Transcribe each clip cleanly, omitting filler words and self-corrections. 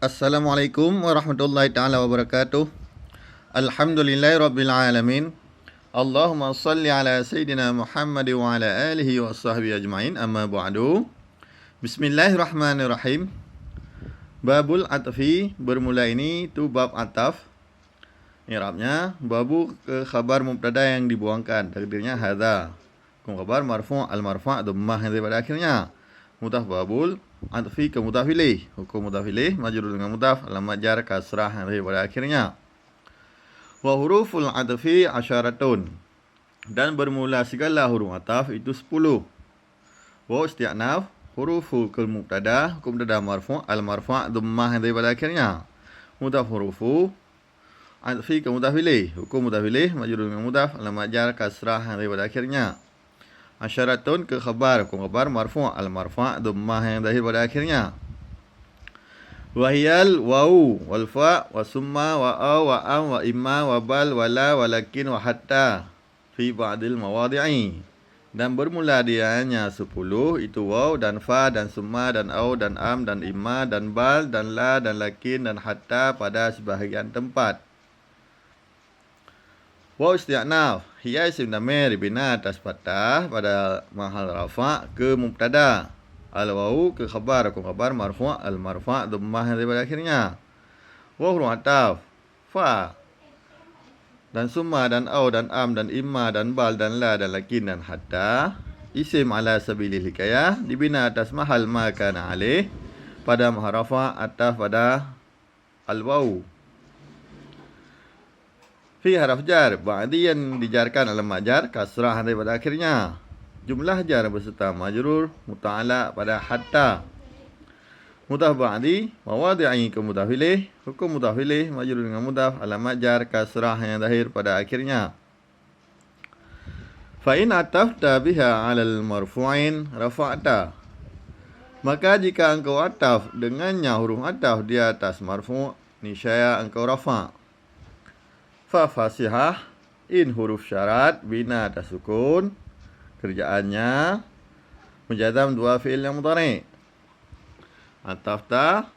Assalamualaikum warahmatullahi ta'ala wabarakatuh. Alhamdulillahirrabbilalamin. Allahumma salli ala Sayyidina Muhammad wa ala alihi wa sahbihi ajma'in. Amma ba'du. Bismillahirrahmanirrahim. Babul atfi. Bermula ini tu bab ataf. I'rabnya babu ke khabar mubtada yang dibuangkan. Takdirnya hadza. Khabar marfu' al-marfu' dhammah yang daripada akhirnya. Mudhaf babul atfi ke mudhaf ilaih. Hukum mudhaf ilaih majrur dengan mudhaf, alamat jar kasrah yang daripada akhirnya. Wa huruful atfi asyaratun. Dan bermula segala huruf ataf itu 10. Wa isti'naf huruful kal mubtada, hukum mubtada marfu' al-marfu' dhammah yang daripada akhirnya. Mudhaf hurufu atfi ke mudhaf ilaih. Hukum mudhaf ilaih majrur dengan mudhaf, alamat jar kasrah yang daripada akhirnya. Asyaratun ke khabar, hukum khabar marfu' al-marfu' dhammah yang dahil pada akhirnya. Wahiyal wau wal fa wa summa wa aw wa am wa imma wa bal wa la walakin wa hatta fi ba'dil mawadhi'i. Dan bermula dia hanya 10, itu waw dan fa dan summa dan aw dan am dan imma dan bal dan la dan lakin dan hatta pada sebahagian tempat. Waw isti'naf hiya isim damir bina atas fathah pada mahal rafa' ke mubtada. Al-waw ke khabar, hukum khabar marfu' al-marfu' dhammah yang daripada akhirnya. Waw huruf ataf fa dan summa dan aw dan am dan imma dan bal dan la dan lakin dan hatta isim ala sabilil hikayah dibina atas mahal ma kana alaih pada mahal rafa' ataf pada al-waw. Fi haraf jar ba'di yang dijarkan alamat jar kasrah daripada akhirnya. Jumlah jar beserta majrur muta'ala pada hatta. Mudhaf ba'di mawadhi'i ke mudhaf ilaih, hukum mudhaf ilaih majrur dengan mudhaf, alamat jar kasrah yang zahir pada akhirnya. Fa in atafta biha 'alal marfu'in rafa'ta. Maka jika engkau ataf dengannya huruf ataf di atas marfu', niscaya engkau rafa'. Fa fasihah in huruf syarat bina atas sukun. Kerjaannya menjazam dua fi'il yang mudhari'. Atafta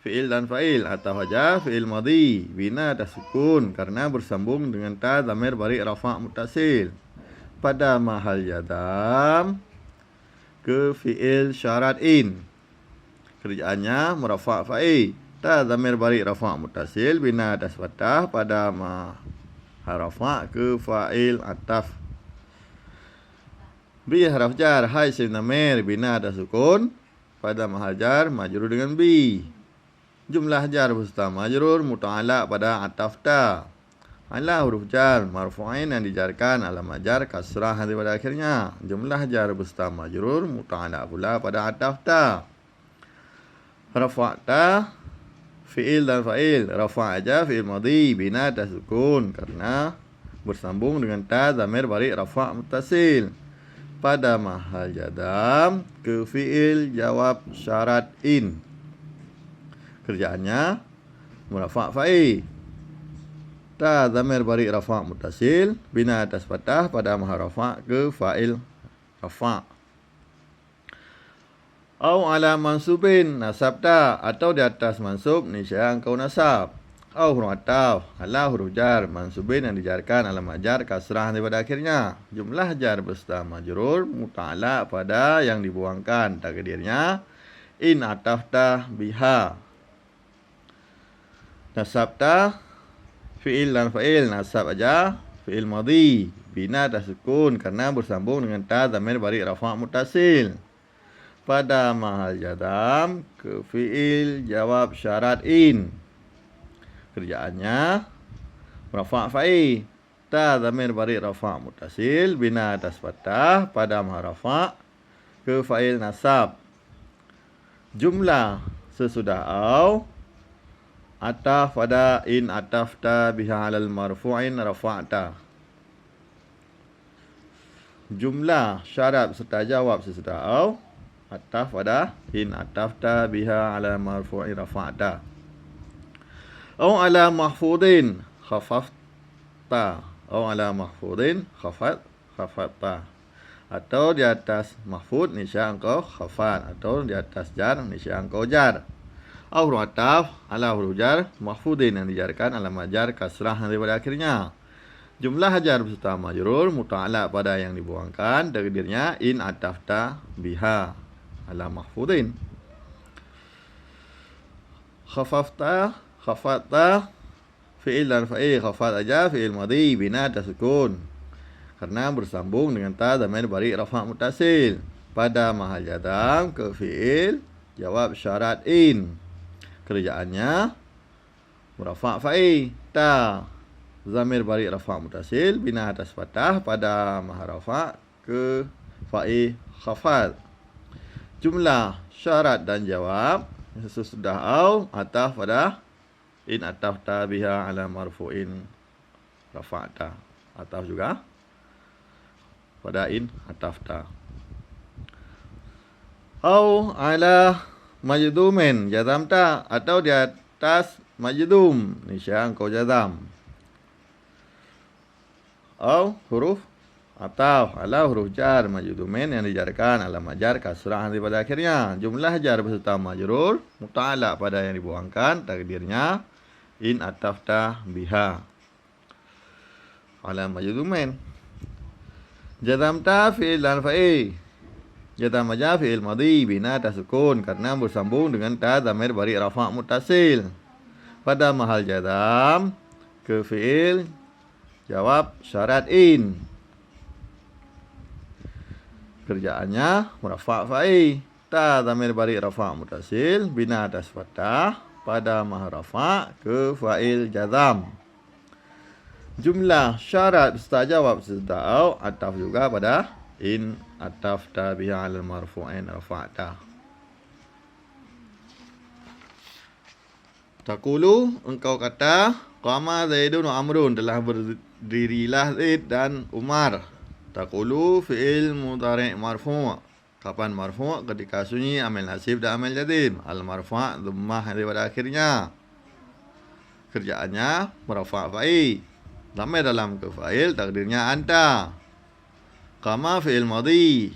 fi'il dan fa'il. Ataf aja fi'il madhi bina atas sukun karena bersambung dengan ta dhamir bari' rafa' muttasil pada mahal jazam ke fi'il syarat in. Kerjaannya merafa' fa'il. Ta dhamir bari' rafa' muttasil bina atas fathah pada harafa' ke fa'il ataf. Bi haraf jar hai isim damir bina atas sukun pada mahal jar majrur dengan bi. Jumlah jar beserta majrur muta'ala pada ataf ta. Ala huruf jar marfu'in yang dijarkan alamat jar kasrah daripada akhirnya. Jumlah jar beserta majrur muta'ala pula pada ataf ta. Rafa'ta fi'il dan fa'il. Rafa' aja fi'il madhi bina atas sukun karena bersambung dengan ta dhamir bari' rafa' muttasil pada mahal jazam ke fi'il jawab syarat in. Kerjaannya murafa' fa'il. Ta dhamir bari' rafa' muttasil bina atas fathah pada mahal rafa' ke fa'il rafa'. Au ala mansubin nasabta, atau di atas mansub niscaya engkau nasab. Au huruf ataf ala huruf jar mansubin yang dijarkan alamat jar kasrah daripada akhirnya. Jumlah jar beserta majrur muta'ala pada yang dibuangkan. Takdirnya in atafta biha. Nasabta fi'il dan fa'il. Nasab aja fi'il madhi bina atas sukun karena bersambung dengan ta dhamir bari' rafa' muttasil pada mahal jazam ke fi'il jawab syarat in. Kerjaannya rafa' fa'il. Ta dhamir bari' rafa' muttasil bina atas fathah pada mahal rafa' ke fa'il nasab. Jumlah sesudah au ataf pada in atafta biha 'alal marfu'in rafa'ta. Jumlah syarat serta jawab sesudah au ataf pada in atafta biha 'ala marfu'i rafa'ta. Au 'ala mahfudin khafafta. Au 'ala mahfudin khafatta. Atau di atas mahfud niscaya engkau khafat, atau di atas jar niscaya engkau jar. Au huruf ataf ala huruf jar mahfudin yang dijarkan alamat jar kasrah nanti pada akhirnya. Jumlah jar beserta majrur muta'alaq pada yang dibuangkan, takdirnya in atafta biha ala mahfudin. Khafafta fi'il dan fa'il. Khafat aja fi'il madhi bina tasukun karena bersambung dengan ta dhamir bari rafa' muttasil. Pada mahal jazam ke fi'il jawab syarat in. Kerjaannya murafa' fa'i ta zamir bari rafa' muttasil bina atas fathah pada mahal rafa' ke fa'i khafat. Jumlah syarat dan jawab sesudah au ataf pada in atafta biha ala marfu'in rafa'ta. Ataf juga pada in atafta. Au ala majdumin jazamta atau di atas majdum. Ni sya engkau jazam. Au huruf ataf ala huruf jar majdumin yang dijarkan alamat jar kasrah nanti pada akhirnya. Jumlah jar beserta majrur muta'alaq pada yang dibuangkan, takdirnya in atafta biha ala majdumin. Jazamta fi'il dan fa'il. Jazam aja fi'il madhi bina tasukun karena bersambung dengan ta dhamir bari rafa' muttasil. Pada mahal jazam ke fi'il jawab syarat in. Kerjaannya murafa' fa'i ta dhamir bari rafa' muttasil bina atas fathah pada mahal rafa' ke fa'il jazam. Jumlah syarat beserta jawab serta au ataf juga pada in atafta biha 'alal marfu'in rafa'ta. Taqulu engkau kata qama Zaidun wa Amrun, telah berdirilah Zaid dan Umar. Taqulu fi'il mudhari' marfu'. Kapan marfu'? Ketika sunyi amil nasib dan amil jazim. Al marfu' dhammah pada akhirnya. Kerjaannya merafa' fa'i. Dhamir dalam ke fa'il takdirnya anta. Qama fi'il madhi.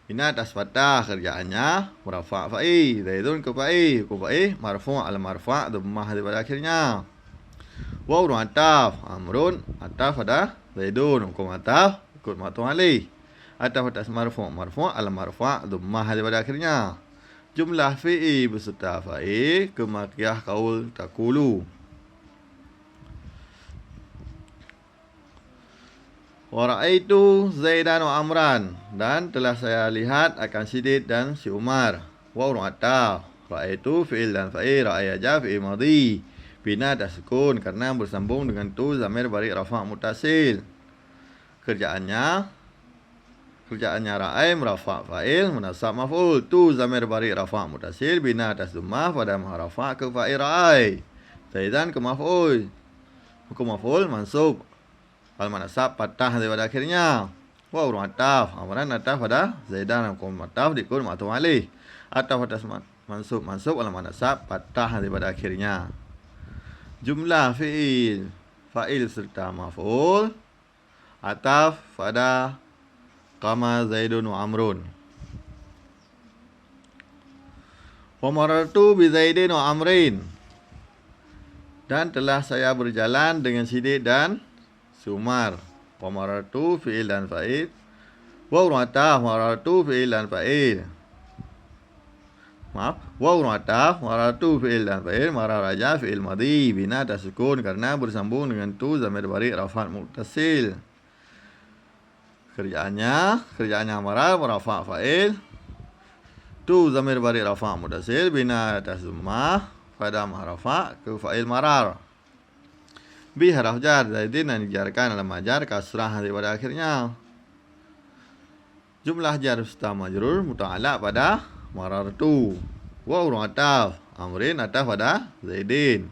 Ini atas fathah, kerjaannya merafa' fa'i. Zaidun ke fa'i. Ku fa'i marfu' al marfu' dhammah pada akhirnya. Waw ataf Amrun ataf pada Zaidun. Hukum ataf ikut ma'tuf alaih. Ataf atas marfu' al marfu' dhammah pada akhirnya. Jumlah fi'i beserta fa'i ke makiyah qaul taqulu. Wa ra'aitu Zaidan wa Amran, dan telah saya lihat akan si Zaid dan si Umar. Waw ataf ra'aitu fi'il dan fa'il. Ra'aya ja fi'il madhi bina tasukun karena bersambung dengan tu zamir bari rafa' muttasil. Kerjaannya ra'ai merafa' fa'il munasab maf'ul. Tu zamir bari rafa' muttasil bina atas dhammah pada mahal rafa' ke fa'il ra'ai. Zaidan ke maf'ul. Hukum maf'ul mansub. Al manasab patah pada akhirnya. Wa ataf Amran ataf pada Zaidan. Hukum ataf dikun ma'tuf alaih. Ataf atas mansub al manasab patah pada akhirnya. Jumlah fi'il fa'il serta maf'ul ataf pada qama Zaidun wa Amrun. Wa marartu bi Zaidin wa Amrin, dan telah saya berjalan dengan si Zaid dan si Umar. Wa marartu fi'il dan fa'il. Wa ataf marartu fi'il dan fa'il. Maaf, waw ataf marartu fi'il dan fa'il. Marar aja fi'il madhi bina tasukun karena bersambung dengan tu zamir bari rafa' muttasil. Kerjaannya marar merafa' fa'il. Tu zamir bari rafa' muttasil bina atas dhammah pada mahrafa' ke fa'il marar. Bi haraf jar Zaidin yang dijarkan dalam jar kasrah pada akhirnya. Jumlah jar serta majrur muta'alaq pada marartu. Wa ataf Amrin ataf pada Zaidin.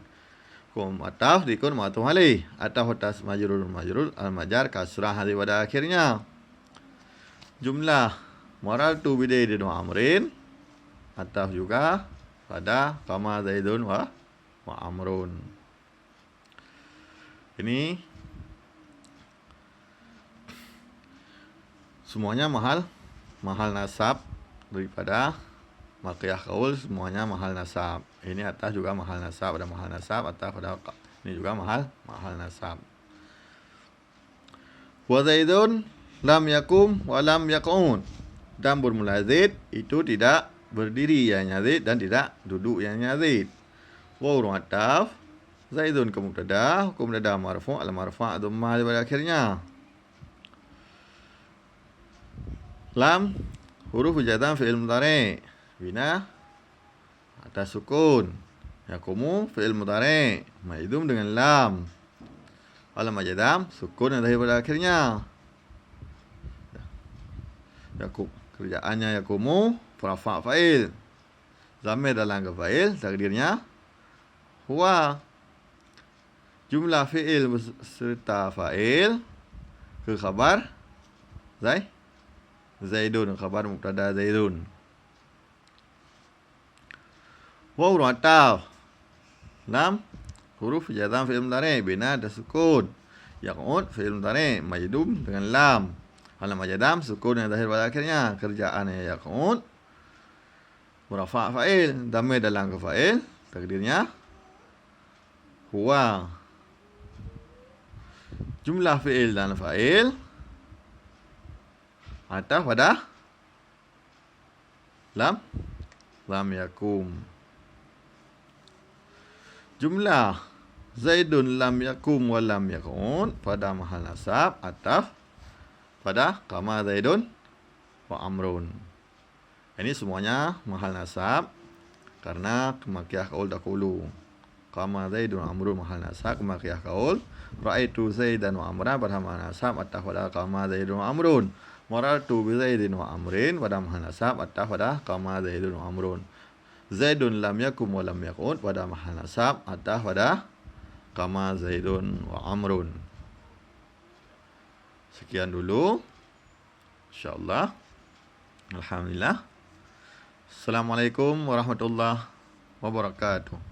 Hukum ataf dikun ma'tuf alaih. Ataf atas majrur al majar kasrah pada akhirnya. Jumlah marartu bi Zaidin wa Amrin ataf juga pada qama Zaidun wa Amrun. Ini semuanya mahal nasab daripada makiyah qaul, semuanya mahal nasab. Ini atas juga mahal nasab, ada mahal nasab, atas ada ini juga mahal nasab. Wa Zaidun lam yakum wa lam yaq'ud. Dan bermula Zaid itu tidak berdiri ianya Zaid dan tidak duduk ianya Zaid. Wa huruf ataf Zaidun ke mubtada, hukum mubtada marfu' al marfu' dhammah pada akhirnya. Lam huruf hujatan fi'il mudhari' bina atas sukun. Yakumu fi'il mudhari' maidum dengan lam. Alam majadam sukun yang pada akhirnya. Yakub kerjaannya yakumu rafa' fa'il. Zamir dalam ke fa'il takdirnya huwa. Jumlah fi'il beserta fa'il ke khabar Zaidun, khabar mubtada Zaidun. Wa huruf ataf lam huruf jazam fi'il mudhari' bina ada sukun. Yaq'ud fi'il mudhari' majdum dengan lam. Alam majadam sukun yang zahir pada akhirnya. Kerjaannya yaq'ud rafa' fa'il, dhamir dalam ke fa'il takdirnya huwa. Jumlah fi'il dan fa'il ataf pada lam yakum. Jumlah Zaidun lam yakum wa lam yakun pada mahal nasab ataf pada kama Zaidun wa Amrun. Ini semuanya mahal nasab karena kemakiyah kaul dahulu. Kama Zaidun wa Amrun mahal nasab kemakiyah kaul. Ra'aitu Zaidan wa Amran pada mahal nasab ataf pada kama Zaidun wa Amrun. Marartu bi Zaidin wa Amrin pada mahal nasab ataf pada kama Zaidun wa Amrun. Zaidun lam yakum wa lam yakun pada mahal nasab ataf pada kama Zaidun wa Amrun. Sekian dulu. InsyaAllah. Alhamdulillah. Assalamualaikum warahmatullahi wabarakatuh.